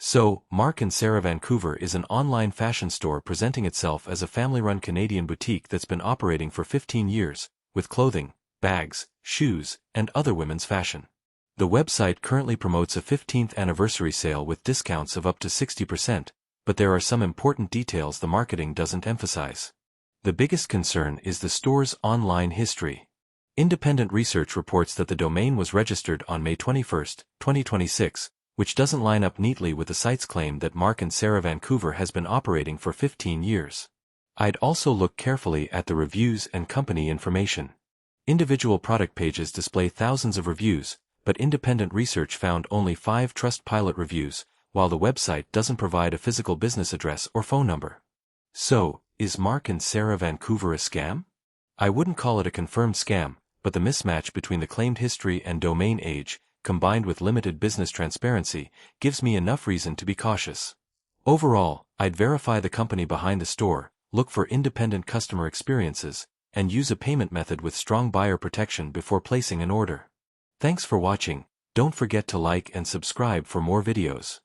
So, Mark and Sarah Vancouver is an online fashion store presenting itself as a family-run Canadian boutique that's been operating for 15 years, with clothing, bags, shoes, and other women's fashion. The website currently promotes a 15th anniversary sale with discounts of up to 60%, but there are some important details the marketing doesn't emphasize. The biggest concern is the store's online history. Independent research reports that the domain was registered on May 21, 2026, which doesn't line up neatly with the site's claim that Mark and Sarah Vancouver has been operating for 15 years. I'd also look carefully at the reviews and company information. Individual product pages display thousands of reviews, but independent research found only 5 Trustpilot reviews, while the website doesn't provide a physical business address or phone number. So, is Mark and Sarah Vancouver a scam? I wouldn't call it a confirmed scam, but the mismatch between the claimed history and domain age, combined with limited business transparency, gives me enough reason to be cautious. Overall, I'd verify the company behind the store, look for independent customer experiences, and use a payment method with strong buyer protection before placing an order. Thanks for watching. Don't forget to like and subscribe for more videos.